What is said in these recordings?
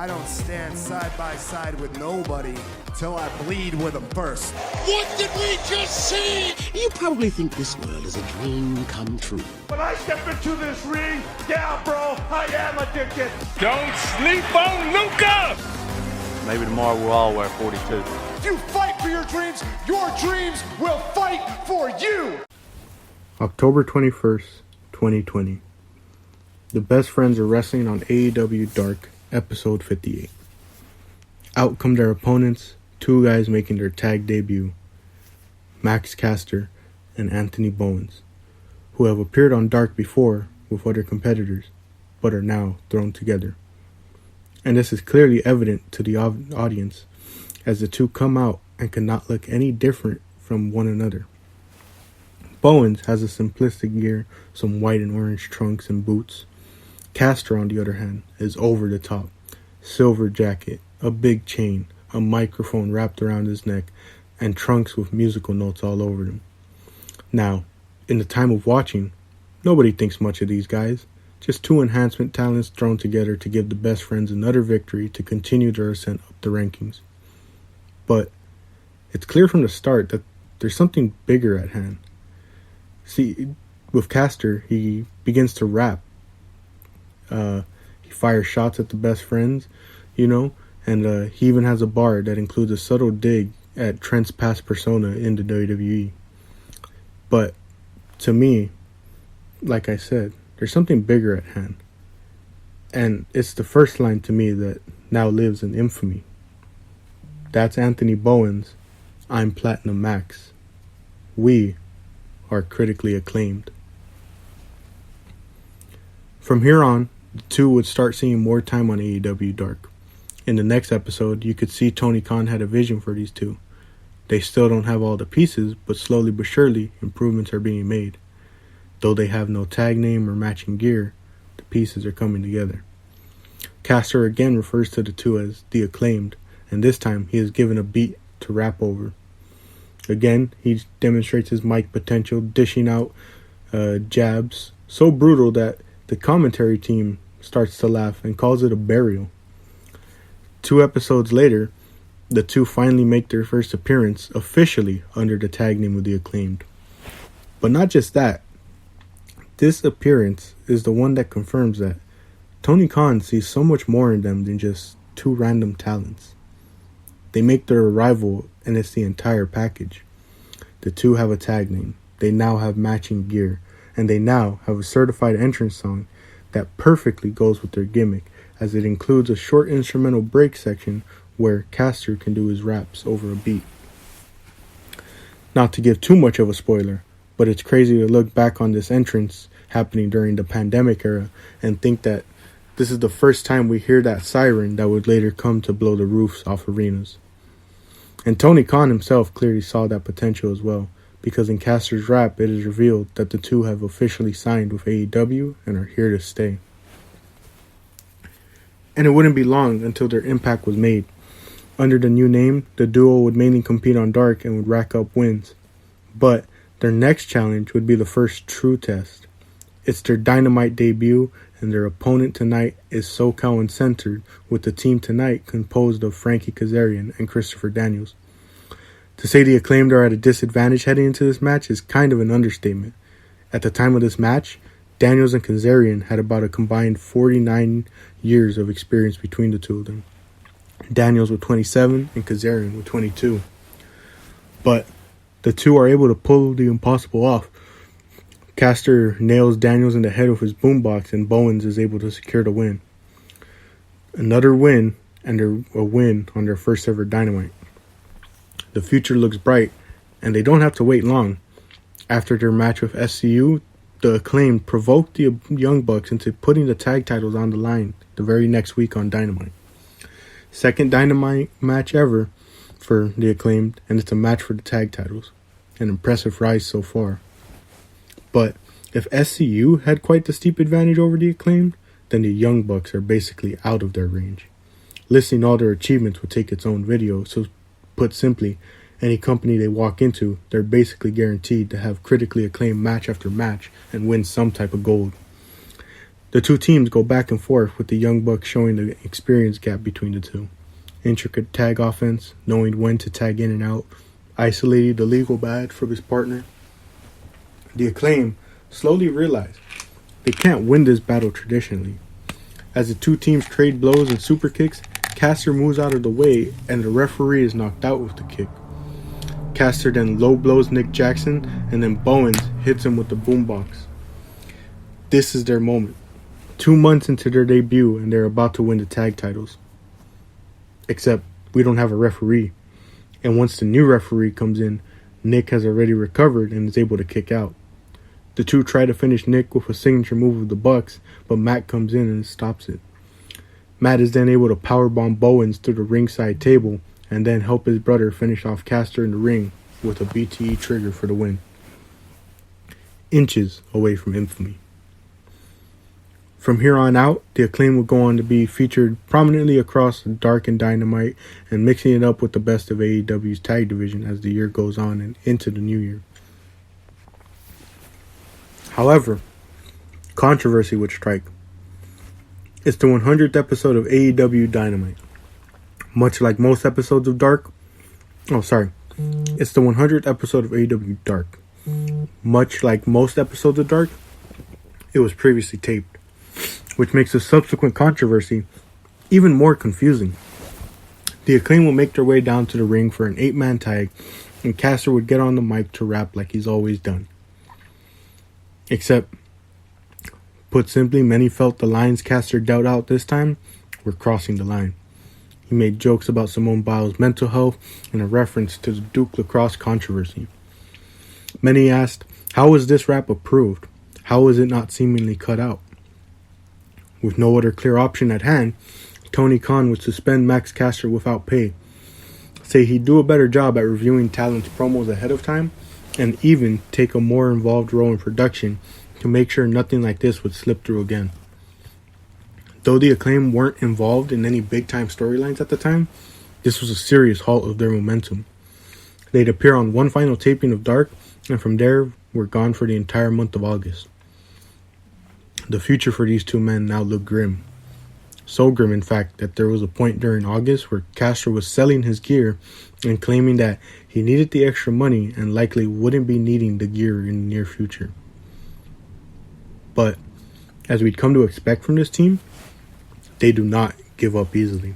I don't stand side by side with nobody till I bleed with them first. What did we just see? You probably think this world is a dream come true. When I step into this ring, yeah, bro, I am addicted. Don't sleep on Luca! Maybe tomorrow we'll all wear 42. If you fight for your dreams will fight for you. October 21st, 2020. The Best Friends are wrestling on AEW Dark, episode 58. Out come their opponents, two guys making their tag debut, Max Caster and Anthony Bowens, who have appeared on Dark before with other competitors, but are now thrown together. And this is clearly evident to the audience, as the two come out and cannot look any different from one another. Bowens has a simplistic gear, some white and orange trunks and boots. Caster, on the other hand, is over the top. Silver jacket, a big chain, a microphone wrapped around his neck, and trunks with musical notes all over them. Now, in the time of watching, nobody thinks much of these guys. Just two enhancement talents thrown together to give the Best Friends another victory to continue their ascent up the rankings. But it's clear from the start that there's something bigger at hand. See, with Caster, he begins to rap. He fires shots at the Best Friends, and he even has a bar that includes a subtle dig at Trent's past persona in the WWE. But to me, like I said, there's something bigger at hand. And it's the first line to me that now lives in infamy. That's Anthony Bowens. I'm Platinum Max. We are critically acclaimed. From here on, the two would start seeing more time on AEW Dark. In the next episode, you could see Tony Khan had a vision for these two. They still don't have all the pieces, but slowly but surely, improvements are being made. Though they have no tag name or matching gear, the pieces are coming together. Caster again refers to the two as the Acclaimed, and this time he is given a beat to rap over. Again, he demonstrates his mic potential, dishing out jabs so brutal that the commentary team starts to laugh and calls it a burial. 2 episodes later, the two finally make their first appearance officially under the tag name of the Acclaimed. But not just that. This appearance is the one that confirms that Tony Khan sees so much more in them than just two random talents. They make their arrival, and it's the entire package. The two have a tag name, they now have matching gear, and they now have a certified entrance song that perfectly goes with their gimmick, as it includes a short instrumental break section where Caster can do his raps over a beat. Not to give too much of a spoiler, but it's crazy to look back on this entrance happening during the pandemic era and think that this is the first time we hear that siren that would later come to blow the roofs off arenas. And Tony Khan himself clearly saw that potential as well, because in Caster's rap it is revealed that the two have officially signed with AEW and are here to stay. And it wouldn't be long until their impact was made. Under the new name, the duo would mainly compete on Dark and would rack up wins. But their next challenge would be the first true test. It's their Dynamite debut, and their opponent tonight is SoCal Uncensored, with the team tonight composed of Frankie Kazarian and Christopher Daniels. To say the Acclaimed are at a disadvantage heading into this match is kind of an understatement. At the time of this match, Daniels and Kazarian had about a combined 49 years of experience between the two of them. Daniels with 27 and Kazarian with 22. But the two are able to pull the impossible off. Caster nails Daniels in the head with his boombox, and Bowens is able to secure the win. Another win, and a win on their first ever Dynamite. The future looks bright, and they don't have to wait long. After their match with SCU, the Acclaimed provoked the Young Bucks into putting the tag titles on the line the very next week on Dynamite. Second Dynamite match ever for the Acclaimed, and it's a match for the tag titles. An impressive rise so far. But if SCU had quite the steep advantage over the Acclaimed, then the Young Bucks are basically out of their range. Listing all their achievements would take its own video, so put simply, any company they walk into, they're basically guaranteed to have critically acclaimed match after match and win some type of gold. The two teams go back and forth, with the Young Bucks showing the experience gap between the two. Intricate tag offense, knowing when to tag in and out, isolating the legal badge from his partner. The Acclaimed slowly realize they can't win this battle traditionally. As the two teams trade blows and super kicks, Caster moves out of the way and the referee is knocked out with the kick. Caster then low blows Nick Jackson, and then Bowens hits him with the boombox. This is their moment. 2 months into their debut, and they're about to win the tag titles. Except we don't have a referee. And once the new referee comes in, Nick has already recovered and is able to kick out. The two try to finish Nick with a signature move of the Bucks, but Matt comes in and stops it. Matt is then able to powerbomb Bowens through the ringside table and then help his brother finish off Caster in the ring with a BTE trigger for the win. Inches away from infamy. From here on out, the Acclaim will go on to be featured prominently across Dark and Dynamite, and mixing it up with the best of AEW's tag division as the year goes on and into the new year. However, controversy would strike. It's the 100th episode of AEW Dynamite. Much like most episodes of Dark... It's the 100th episode of AEW Dark. Much like most episodes of Dark, it was previously taped, which makes the subsequent controversy even more confusing. The Acclaim will make their way down to the ring for an 8-man tag, and Caster would get on the mic to rap like he's always done. Except, put simply, many felt the lines Caster dealt out this time were crossing the line. He made jokes about Simone Biles' mental health and a reference to the Duke Lacrosse controversy. Many asked, how was this rap approved? How was it not seemingly cut out? With no other clear option at hand, Tony Khan would suspend Max Caster without pay, say he'd do a better job at reviewing talent's promos ahead of time, and even take a more involved role in production to make sure nothing like this would slip through again. Though the Acclaim weren't involved in any big-time storylines at the time, this was a serious halt of their momentum. They'd appear on one final taping of Dark, and from there were gone for the entire month of August. The future for these two men now looked grim. So grim, in fact, that there was a point during August where Caster was selling his gear and claiming that he needed the extra money and likely wouldn't be needing the gear in the near future. But, as we'd come to expect from this team, they do not give up easily.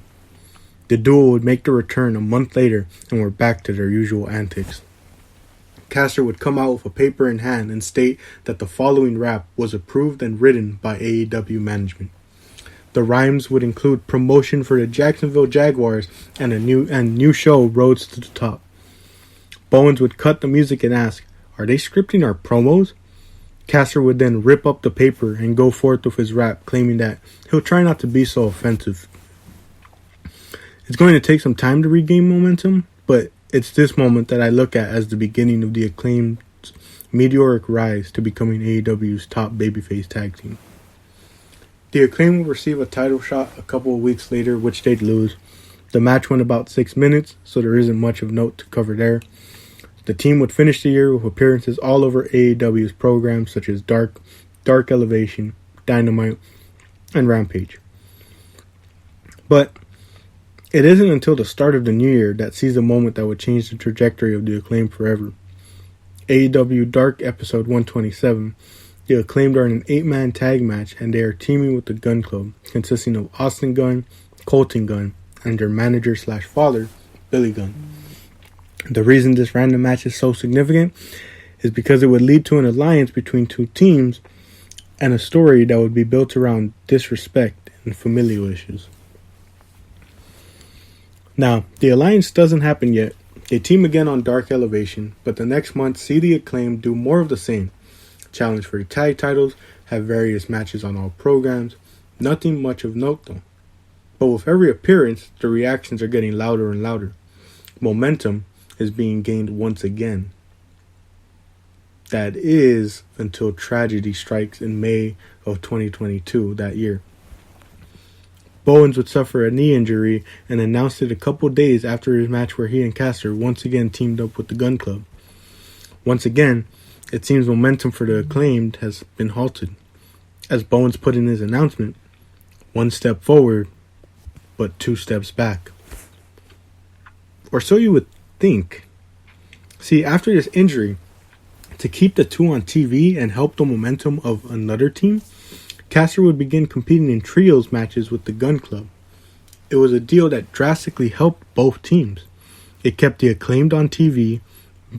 The duo would make their return a month later and were back to their usual antics. Caster would come out with a paper in hand and state that the following rap was approved and written by AEW management. The rhymes would include promotion for the Jacksonville Jaguars and a new show, Roads to the Top. Bowens would cut the music and ask, "Are they scripting our promos?" Caster would then rip up the paper and go forth with his rap, claiming that he'll try not to be so offensive. It's going to take some time to regain momentum, but it's this moment that I look at as the beginning of the Acclaimed's meteoric rise to becoming AEW's top babyface tag team. The Acclaim will receive a title shot a couple of weeks later, which they'd lose. The match went about 6 minutes, so there isn't much of note to cover there. The team would finish the year with appearances all over AEW's programs such as Dark, Dark Elevation, Dynamite, and Rampage. But it isn't until the start of the new year that sees the moment that would change the trajectory of the Acclaim forever. AEW Dark episode 127, the Acclaimed are in an 8-man tag match and they are teaming with the Gun Club, consisting of Austin Gunn, Colton Gunn, and their manager/father, Billy Gunn. The reason this random match is so significant is because it would lead to an alliance between two teams and a story that would be built around disrespect and familial issues. Now, the alliance doesn't happen yet. They team again on Dark Elevation, but the next month see the Acclaim do more of the same. Challenge for the tag titles, have various matches on all programs. Nothing much of note though. But with every appearance, the reactions are getting louder and louder. Momentum is being gained once again. That is until tragedy strikes in May of 2022 that year. Bowens would suffer a knee injury and announced it a couple days after his match where he and Caster once again teamed up with the Gun Club. Once again, it seems momentum for the Acclaimed has been halted. As Bowens put in his announcement, 1 step forward, but 2 steps back. Or so you would think. See, after this injury, to keep the two on TV and help the momentum of another team, Caster would begin competing in trios matches with the Gun Club. It was a deal that drastically helped both teams. It kept the Acclaimed on TV,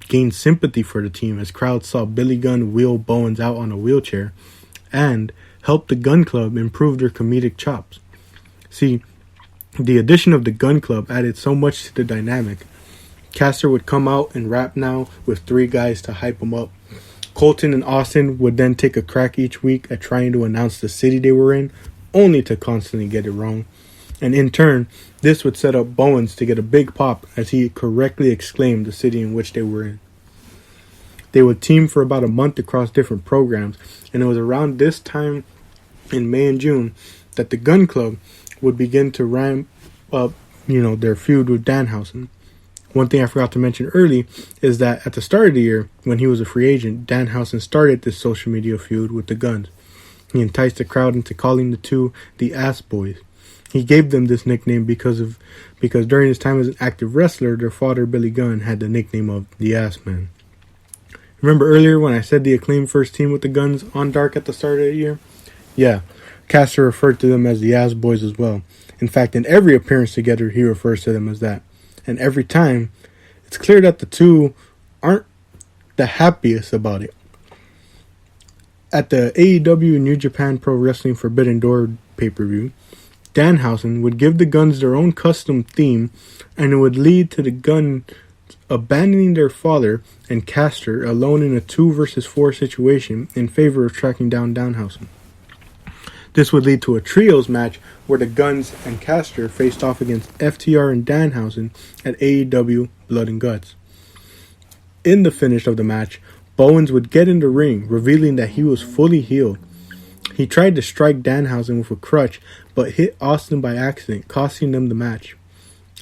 gained sympathy for the team as crowds saw Billy Gunn wheel Bowens out on a wheelchair, and helped the Gun Club improve their comedic chops. See, the addition of the Gun Club added so much to the dynamic. Caster would come out and rap now with 3 guys to hype him up. Colton and Austin would then take a crack each week at trying to announce the city they were in, only to constantly get it wrong. And in turn, this would set up Bowens to get a big pop as he correctly exclaimed the city in which they were in. They would team for about a month across different programs, and it was around this time in May and June that the Gun Club would begin to ramp up, their feud with Danhausen. One thing I forgot to mention early is that at the start of the year, when he was a free agent, Danhausen started this social media feud with the Guns. He enticed the crowd into calling the two the Ass Boys. He gave them this nickname because during his time as an active wrestler, their father Billy Gunn had the nickname of the Ass Man. Remember earlier when I said the Acclaimed first team with the Guns on Dark at the start of the year? Yeah, Caster referred to them as the Ass Boys as well. In fact, in every appearance together, he refers to them as that. And every time, it's clear that the two aren't the happiest about it. At the AEW New Japan Pro Wrestling Forbidden Door pay-per-view, Danhausen would give the Guns their own custom theme, and it would lead to the Guns abandoning their father and Caster alone in a 2 versus 4 situation in favor of tracking down Danhausen. This would lead to a trios match where the Guns and Caster faced off against FTR and Danhausen at AEW Blood and Guts. In the finish of the match, Bowens would get in the ring, revealing that he was fully healed. He tried to strike Danhausen with a crutch, but hit Austin by accident, costing them the match.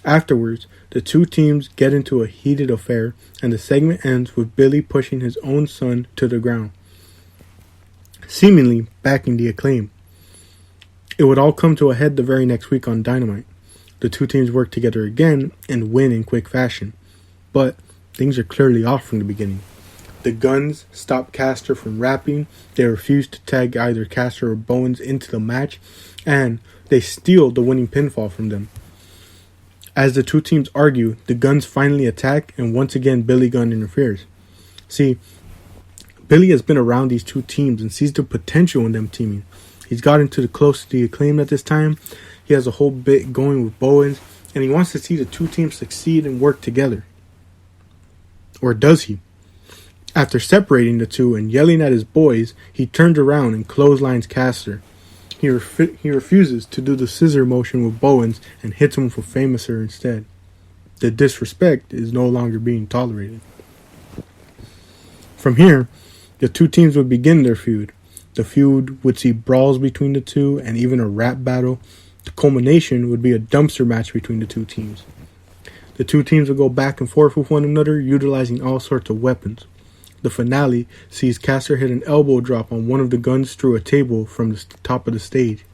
Afterwards, the two teams get into a heated affair, and the segment ends with Billy pushing his own son to the ground, seemingly backing the Acclaim. It would all come to a head the very next week on Dynamite. The two teams work together again and win in quick fashion. But things are clearly off from the beginning. The Guns stop Caster from rapping, they refuse to tag either Caster or Bowens into the match, and they steal the winning pinfall from them. As the two teams argue, the Guns finally attack, and once again Billy Gunn interferes. See, Billy has been around these two teams and sees the potential in them teaming. He's gotten to the close to the Acclaim at this time. He has a whole bit going with Bowens, and he wants to see the two teams succeed and work together. Or does he? After separating the two and yelling at his boys, he turns around and clotheslines Caster. He refuses to do the scissor motion with Bowens and hits him with a famouser instead. The disrespect is no longer being tolerated. From here, the two teams would begin their feud. The feud would see brawls between the two and even a rap battle. The culmination would be a dumpster match between the two teams. The two teams would go back and forth with one another, utilizing all sorts of weapons. The finale sees Caster hit an elbow drop on one of the Guns through a table from the top of the stage.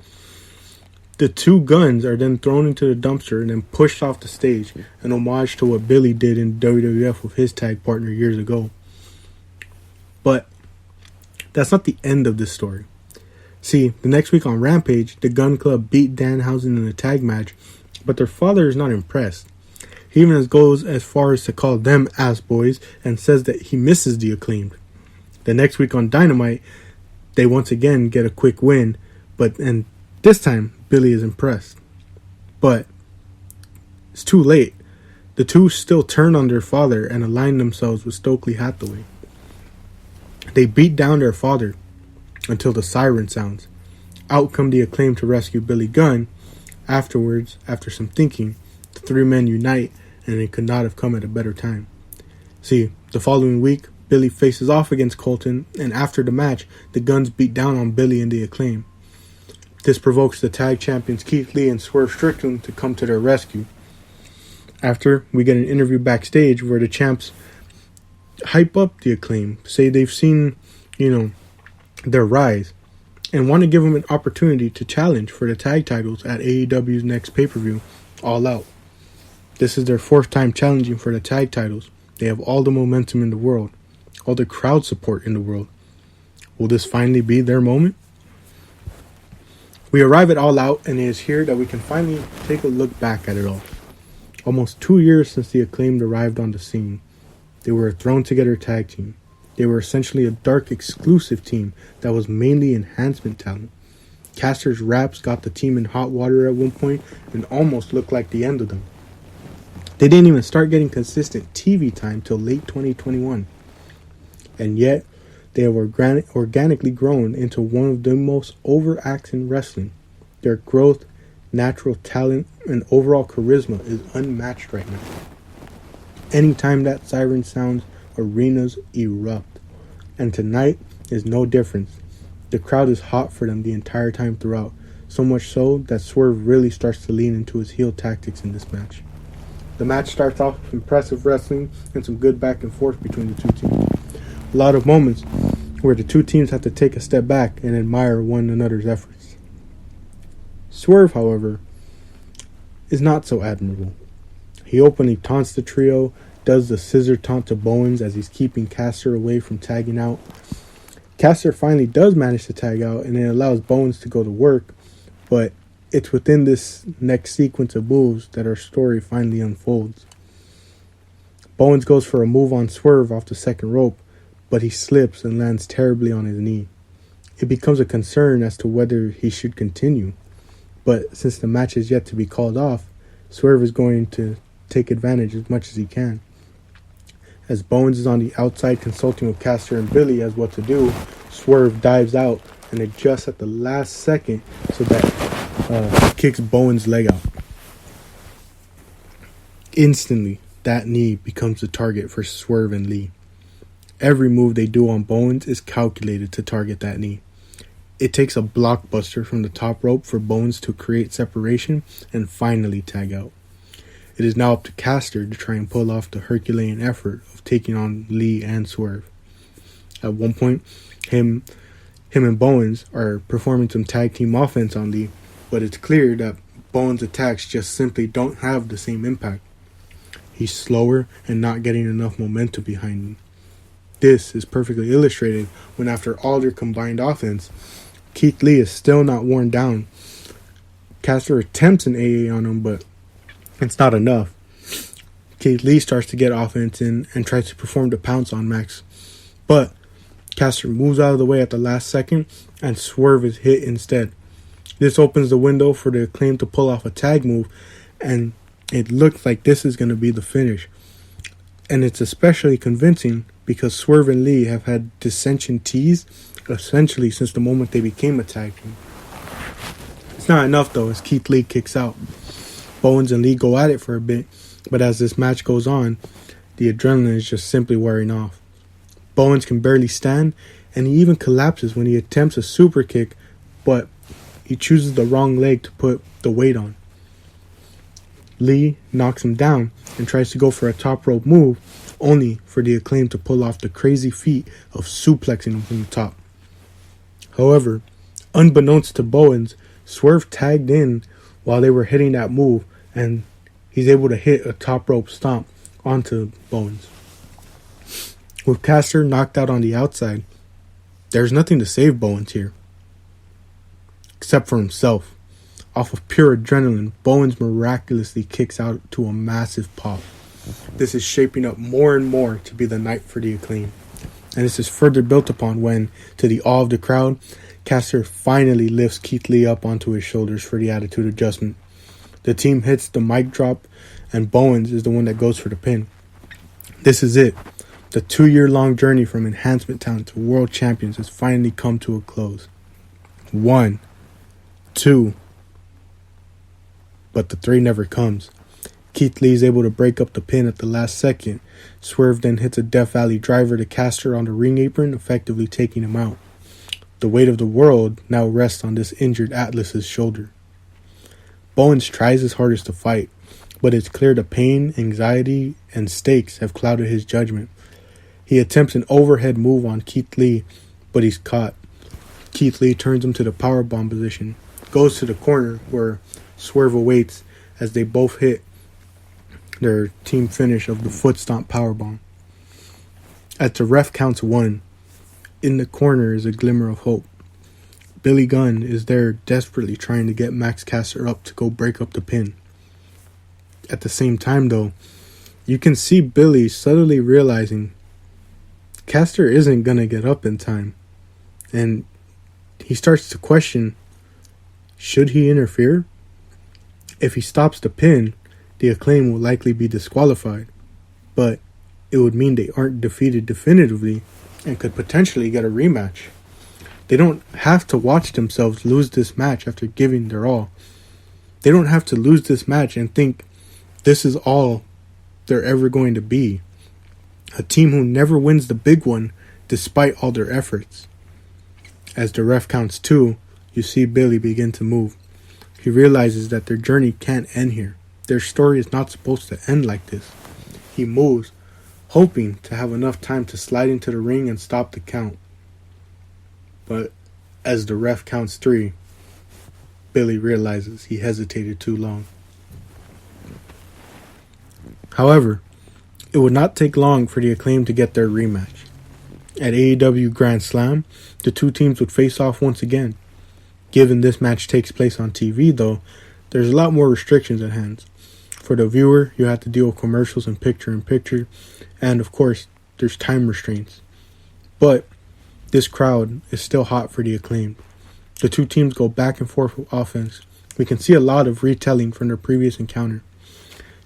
The two Guns are then thrown into the dumpster and then pushed off the stage, an homage to what Billy did in WWF with his tag partner years ago. But that's not the end of this story. See, the next week on Rampage, the Gun Club beat Danhausen in a tag match, but their father is not impressed. He even goes as far as to call them ass boys and says that he misses the Acclaimed. The next week on Dynamite, they once again get a quick win, and this time Billy is impressed. But it's too late. The two still turn on their father and align themselves with Stokely Hathaway. They beat down their father until the siren sounds. Out come the Acclaim to rescue Billy Gunn. Afterwards, after some thinking, the three men unite, and it could not have come at a better time. See, the following week, Billy faces off against Colton, and after the match, the Guns beat down on Billy and the Acclaim. This provokes the tag champions Keith Lee and Swerve Strickland to come to their rescue. After, we get an interview backstage where the champs hype up the Acclaim, say they've seen, their rise. and want to give him an opportunity to challenge for the tag titles at AEW's next pay-per-view, All Out. This is their fourth time challenging for the tag titles. They have all the momentum in the world, all the crowd support in the world. Will this finally be their moment? We arrive at All Out, and it is here that we can finally take a look back at it all. Almost 2 years since the Acclaimed arrived on the scene. They were a thrown-together tag team. They were essentially a dark exclusive team that was mainly enhancement talent. Caster's raps got the team in hot water at one point and almost looked like the end of them. They didn't even start getting consistent TV time till late 2021. And yet, they have organically grown into one of the most overacts in wrestling. Their growth, natural talent, and overall charisma is unmatched right now. Anytime that siren sounds, arenas erupt. And tonight is no difference. The crowd is hot for them the entire time throughout, so much so that Swerve really starts to lean into his heel tactics in this match. The match starts off with impressive wrestling and some good back and forth between the two teams. A lot of moments where the two teams have to take a step back and admire one another's efforts. Swerve, however, is not so admirable. He openly taunts the trio, does the scissor taunt to Bowens as he's keeping Caster away from tagging out. Caster finally does manage to tag out, and it allows Bowens to go to work, but it's within this next sequence of moves that our story finally unfolds. Bowens goes for a move on Swerve off the second rope, but he slips and lands terribly on his knee. It becomes a concern as to whether he should continue, but since the match is yet to be called off, Swerve is going to take advantage as much as he can. As Bowens is on the outside consulting with Caster and Billy as what to do, Swerve dives out and adjusts at the last second so that he kicks Bowens' leg out. Instantly, that knee becomes the target for Swerve and Lee. Every move they do on Bowens is calculated to target that knee. It takes a blockbuster from the top rope for Bowens to create separation and finally tag out. It is now up to Caster to try and pull off the Herculean effort of taking on Lee and Swerve. At one point, him and Bowens are performing some tag team offense on Lee, but it's clear that Bowens' attacks just simply don't have the same impact. He's slower and not getting enough momentum behind him. This is perfectly illustrated when after all their combined offense, Keith Lee is still not worn down. Caster attempts an AA on him, but it's not enough. Keith Lee starts to get offense in and tries to perform the pounce on Max. But Caster moves out of the way at the last second and Swerve is hit instead. This opens the window for the Acclaimed to pull off a tag move, and it looks like this is going to be the finish. And it's especially convincing because Swerve and Lee have had dissension teased essentially since the moment they became a tag team. It's not enough though as Keith Lee kicks out. Bowens and Lee go at it for a bit, but as this match goes on, the adrenaline is just simply wearing off. Bowens can barely stand, and he even collapses when he attempts a super kick, but he chooses the wrong leg to put the weight on. Lee knocks him down and tries to go for a top rope move, only for the Acclaimed to pull off the crazy feat of suplexing him from the top. However, unbeknownst to Bowens, Swerve tagged in while they were hitting that move, and he's able to hit a top rope stomp onto Bowens. With Caster knocked out on the outside, there's nothing to save Bowens here, except for himself. Off of pure adrenaline, Bowens miraculously kicks out to a massive pop. This is shaping up more and more to be the night for the Acclaim. And this is further built upon when, to the awe of the crowd, Caster finally lifts Keith Lee up onto his shoulders for the attitude adjustment. The team hits the mic drop, and Bowens is the one that goes for the pin. This is it. The 2-year-long journey from enhancement talent to world champions has finally come to a close. 1, 2, but the 3 never comes. Keith Lee is able to break up the pin at the last second. Swerve then hits a Death Valley driver to Caster on the ring apron, effectively taking him out. The weight of the world now rests on this injured Atlas's shoulder. Bowens tries his hardest to fight, but it's clear the pain, anxiety, and stakes have clouded his judgment. He attempts an overhead move on Keith Lee, but he's caught. Keith Lee turns him to the powerbomb position, goes to the corner where Swerve awaits as they both hit their team finish of the foot stomp powerbomb. As the ref counts 1, in the corner is a glimmer of hope. Billy Gunn is there desperately trying to get Max Caster up to go break up the pin. At the same time though, you can see Billy subtly realizing Caster isn't gonna get up in time. And he starts to question, should he interfere? If he stops the pin, the Acclaim will likely be disqualified. But it would mean they aren't defeated definitively and could potentially get a rematch. They don't have to watch themselves lose this match after giving their all. They don't have to lose this match and think this is all they're ever going to be. A team who never wins the big one despite all their efforts. As the ref counts 2, you see Billy begin to move. He realizes that their journey can't end here. Their story is not supposed to end like this. He moves, hoping to have enough time to slide into the ring and stop the count. But as the ref counts 3, Billy realizes he hesitated too long. However, it would not take long for the Acclaim to get their rematch. At AEW Grand Slam, the two teams would face off once again. Given this match takes place on TV though, there's a lot more restrictions at hand. For the viewer, you have to deal with commercials and picture-in-picture, and of course, there's time restraints. But this crowd is still hot for the Acclaimed. The two teams go back and forth with offense. We can see a lot of retelling from their previous encounter.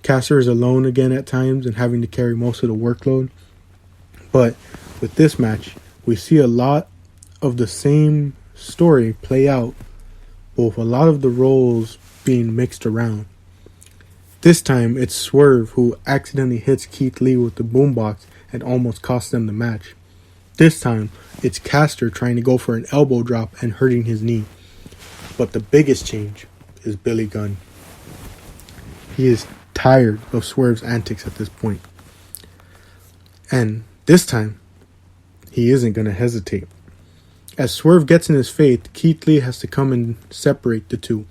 Caster is alone again at times and having to carry most of the workload. But with this match, we see a lot of the same story play out, but with a lot of the roles being mixed around. This time, it's Swerve who accidentally hits Keith Lee with the boombox and almost costs them the match. This time, it's Caster trying to go for an elbow drop and hurting his knee. But the biggest change is Billy Gunn. He is tired of Swerve's antics at this point. And this time, he isn't going to hesitate. As Swerve gets in his face, Keith Lee has to come and separate the two.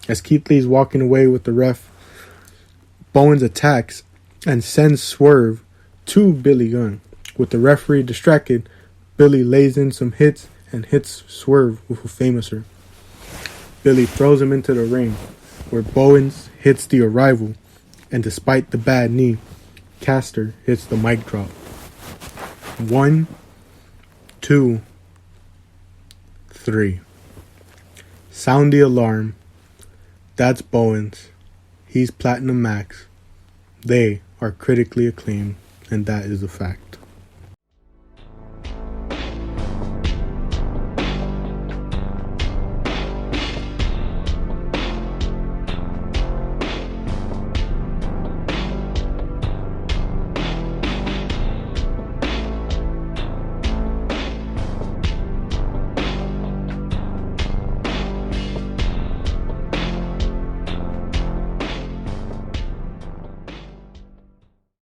As Keith Lee is walking away with the ref, Bowens attacks and sends Swerve to Billy Gunn. With the referee distracted, Billy lays in some hits and hits Swerve with a famouser. Billy throws him into the ring, where Bowens hits the Arrival, and despite the bad knee, Caster hits the mic drop. 1, 2, 3. Sound the alarm. That's Bowens. He's Platinum Max. They are critically acclaimed, and that is a fact.